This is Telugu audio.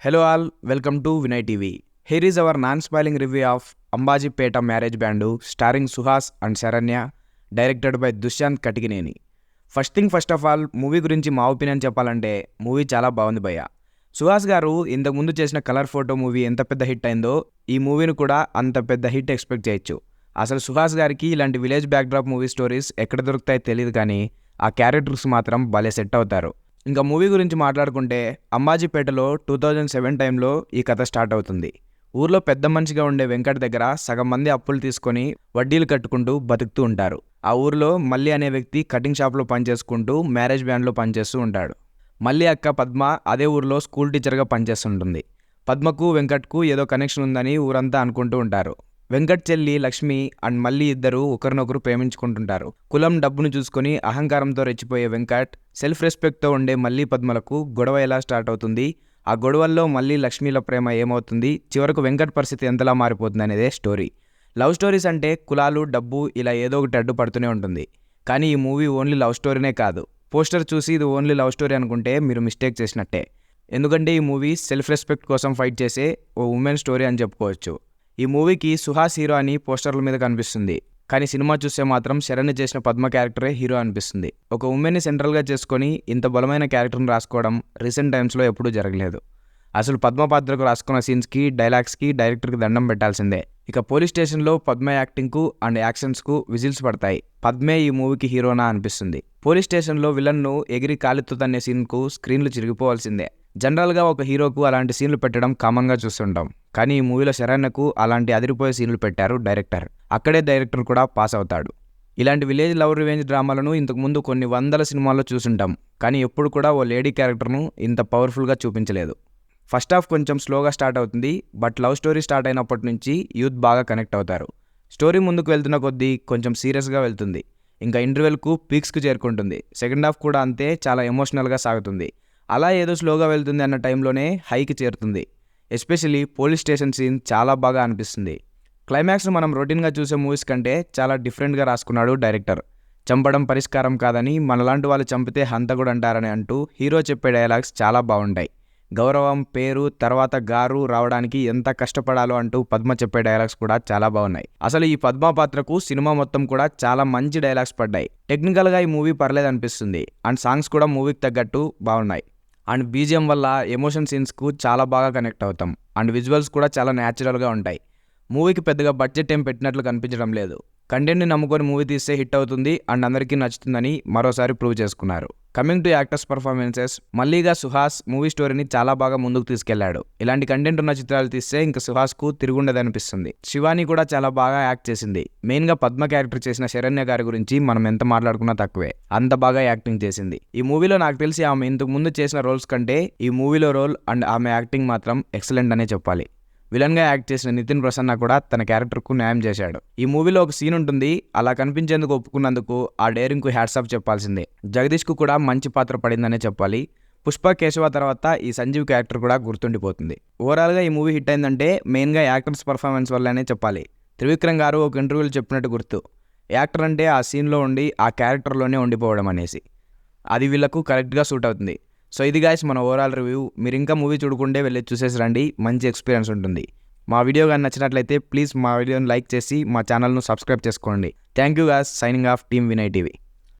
Hello all, welcome to Vinay TV. Here is our non-spoiling review of Ambajipeta Marriage Bandu starring Suhas and Sharanya, directed by Dushyant Katikineni. First of all movie గురించి మా ఒపీనియన్ చెప్పాలంటే మూవీ చాలా బాగుంది భయ్య. సుహాస్ గారు ఇంతకుముందు చేసిన కలర్ ఫోటో మూవీ ఎంత పెద్ద హిట్ అయిందో ఈ మూవీని కూడా అంత పెద్ద హిట్ ఎక్స్పెక్ట్ చేయొచ్చు. అసలు సుహాస్ గారికి ఇలాంటి విలేజ్ బ్యాక్డ్రాప్ మూవీ స్టోరీస్ ఎక్కడ దొరుకుతాయో తెలియదు, కానీ ఆ క్యారెక్టర్స్ మాత్రం భలే సెట్ అవుతారు. ఇంకా మూవీ గురించి మాట్లాడుకుంటే అంబాజీపేటలో 2007 టైంలో ఈ కథ స్టార్ట్ అవుతుంది. ఊర్లో పెద్ద మనిషిగా ఉండే వెంకట్ దగ్గర సగం మంది అప్పులు తీసుకొని వడ్డీలు కట్టుకుంటూ బతుకుతూ ఉంటారు. ఆ ఊర్లో మల్లి అనే వ్యక్తి కటింగ్ షాప్లో పనిచేసుకుంటూ మ్యారేజ్ బ్యాండ్లో పనిచేస్తూ ఉంటాడు. మల్లి అక్క పద్మ అదే ఊర్లో స్కూల్ టీచర్గా పనిచేస్తుంటుంది. పద్మకు వెంకట్కు ఏదో కనెక్షన్ ఉందని ఊరంతా అనుకుంటూ ఉంటారు. వెంకట్ చెల్లి లక్ష్మి అండ్ మల్లి ఇద్దరు ఒకరినొకరు ప్రేమించుకుంటుంటారు. కులం డబ్బును చూసుకొని అహంకారంతో రెచ్చిపోయే వెంకట్, సెల్ఫ్ రెస్పెక్ట్తో ఉండే మల్లి పద్మలకు గొడవ ఎలా స్టార్ట్ అవుతుంది, ఆ గొడవల్లో మల్లి లక్ష్మిల ప్రేమ ఏమవుతుంది, చివరకు వెంకట్ పరిస్థితి ఎంతలా మారిపోతుంది అనేదే స్టోరీ. లవ్ స్టోరీస్ అంటే కులాలు, డబ్బు ఇలా ఏదో ఒకటి అడ్డుపడుతూనే ఉంటుంది. కానీ ఈ మూవీ ఓన్లీ లవ్ స్టోరీనే కాదు. పోస్టర్ చూసి ఇది ఓన్లీ లవ్ స్టోరీ అనుకుంటే మీరు మిస్టేక్ చేసినట్టే. ఎందుకంటే ఈ మూవీ సెల్ఫ్ రెస్పెక్ట్ కోసం ఫైట్ చేసే ఓ ఉమెన్ స్టోరీ అని చెప్పుకోవచ్చు. ఈ మూవీకి సుహాస్ హీరో అని పోస్టర్ల మీద కనిపిస్తుంది, కానీ సినిమా చూస్తే మాత్రం శరణ్ చేసిన పద్మ క్యారెక్టరే హీరో అనిపిస్తుంది. ఒక ఉమెన్ని సెంట్రల్గా చేసుకొని ఇంత బలమైన క్యారెక్టర్ని రాసుకోవడం రీసెంట్ టైమ్స్లో ఎప్పుడూ జరగలేదు. అసలు పద్మ పాత్రకు రాసుకున్న సీన్స్కి, డైలాగ్స్కి డైరెక్టర్కి దండం పెట్టాల్సిందే. ఇక పోలీస్ స్టేషన్లో పద్మ యాక్టింగ్కు అండ్ యాక్షన్స్కు విజిల్స్ పడతాయి. పద్మే ఈ మూవీకి హీరోనా అనిపిస్తుంది. పోలీస్ స్టేషన్లో విలన్ను ఎగిరి కాలితో తన్నే సీన్కు స్క్రీన్లు చిరిగిపోవాల్సిందే. జనరల్గా ఒక హీరోకు అలాంటి సీన్లు పెట్టడం కామన్గా చూస్తుంటాం, కానీ ఈ మూవీలో శరణ్యకు అలాంటి అదిరిపోయే సీన్లు పెట్టారు డైరెక్టర్. అక్కడే డైరెక్టర్ కూడా పాస్ అవుతాడు. ఇలాంటి విలేజ్ లవ్ రివెంజ్ డ్రామాలను ఇంతకుముందు కొన్ని వందల సినిమాల్లో చూసుంటాం, కానీ ఎప్పుడు కూడా ఓ లేడీ క్యారెక్టర్ను ఇంత పవర్ఫుల్గా చూపించలేదు. ఫస్ట్ హాఫ్ కొంచెం స్లోగా స్టార్ట్ అవుతుంది, బట్ లవ్ స్టోరీ స్టార్ట్ అయినప్పటి నుంచి యూత్ బాగా కనెక్ట్ అవుతారు. స్టోరీ ముందుకు వెళ్తున్న కొద్దీ కొంచెం సీరియస్గా వెళ్తుంది. ఇంకా ఇంటర్వెల్కు పీక్స్కు చేరుకుంటుంది. సెకండ్ హాఫ్ కూడా అంతే, చాలా ఎమోషనల్గా సాగుతుంది. అలా ఏదో స్లోగా వెళ్తుంది అన్న టైంలోనే హైకి చేరుతుంది. ఎస్పెషలీ పోలీస్ స్టేషన్ సీన్ చాలా బాగా అనిపిస్తుంది. క్లైమాక్స్ మనం రొటీన్గా చూసే మూవీస్ కంటే చాలా డిఫరెంట్గా రాసుకున్నాడు డైరెక్టర్. చంపడం పరిష్కారం కాదని మనలాంటి వాళ్ళు చంపితే హంతకుడు అంటారని అంటూ హీరో చెప్పే డైలాగ్స్ చాలా బాగుంటాయి. గౌరవం, పేరు, తర్వాత గారు రావడానికి ఎంత కష్టపడాలో అంటూ పద్మ చెప్పే డైలాగ్స్ కూడా చాలా బాగున్నాయి. అసలు ఈ పద్మ పాత్రకు సినిమా మొత్తం కూడా చాలా మంచి డైలాగ్స్ పడ్డాయి. టెక్నికల్గా ఈ మూవీ పర్లేదు అనిపిస్తుంది, అండ్ సాంగ్స్ కూడా మూవీకి తగ్గట్టు బాగున్నాయి. అండ్ బీజిఎం వల్ల ఎమోషన్ సీన్స్కు చాలా బాగా కనెక్ట్ అవుతాం. అండ్ విజువల్స్ కూడా చాలా న్యాచురల్గా ఉంటాయి. మూవీకి పెద్దగా బడ్జెట్ ఏం పెట్టినట్లు కనిపించడం లేదు. కంటెంట్ని నమ్ముకొని మూవీ తీస్తే హిట్ అవుతుంది అండ్ అందరికీ నచ్చుతుందని మరోసారి ప్రూవ్ చేసుకున్నారు. కమింగ్ టు యాక్టర్స్ పర్ఫార్మెన్సెస్, మల్లిగా సుహాస్ మూవీ స్టోరీని చాలా బాగా ముందుకు తీసుకెళ్లాడు. ఇలాంటి కంటెంట్ ఉన్న చిత్రాలు తీస్తే ఇంకా సుహాస్కు తిరుగుండదనిపిస్తుంది. శివాని కూడా చాలా బాగా యాక్ట్ చేసింది. మెయిన్గా పద్మ క్యారెక్టర్ చేసిన శరణ్య గారి గురించి మనం ఎంత మాట్లాడుకున్నా తక్కువే, అంత బాగా యాక్టింగ్ చేసింది. ఈ మూవీలో నాకు తెలిసి ఆమె ఇంతకు ముందు చేసిన రోల్స్ కంటే ఈ మూవీలో రోల్ అండ్ ఆమె యాక్టింగ్ మాత్రం ఎక్సలెంట్ అనే చెప్పాలి. విలన్గా యాక్ట్ చేసిన నితిన్ ప్రసన్న కూడా తన క్యారెక్టర్కు న్యాయం చేశాడు. ఈ మూవీలో ఒక సీన్ ఉంటుంది, అలా కనిపించేందుకు ఒప్పుకున్నందుకు ఆ డేరింగ్కు హ్యాట్స్ ఆఫ్ చెప్పాల్సిందే. జగదీష్కు కూడా మంచి పాత్ర పడిందనే చెప్పాలి. పుష్ప, కేశవ తర్వాత ఈ సంజీవ్ క్యారెక్టర్ కూడా గుర్తుండిపోతుంది. ఓవరాల్గా ఈ మూవీ హిట్ అయిందంటే మెయిన్గా యాక్టర్స్ పర్ఫార్మెన్స్ వల్లనే చెప్పాలి. త్రివిక్రమ్ గారు ఒక ఇంటర్వ్యూలో చెప్పినట్టు గుర్తు, యాక్టర్ అంటే ఆ సీన్లో ఉండి ఆ క్యారెక్టర్లోనే ఉండిపోవడం అనేసి. అది వీళ్ళకు కరెక్ట్గా సూట్ అవుతుంది. సో ఇది గాయ్స్ మన ఓవరాల్ రివ్యూ. మీరు ఇంకా మూవీ చూడకుంటే వెళ్ళి చూసేసి రండి, మంచి ఎక్స్పీరియన్స్ ఉంటుంది. మా వీడియో కానీ నచ్చినట్లయితే ప్లీజ్ మా వీడియోని లైక్ చేసి మా ఛానల్ను సబ్స్క్రైబ్ చేసుకోండి. Thank you guys. Signing off team Vinay TV.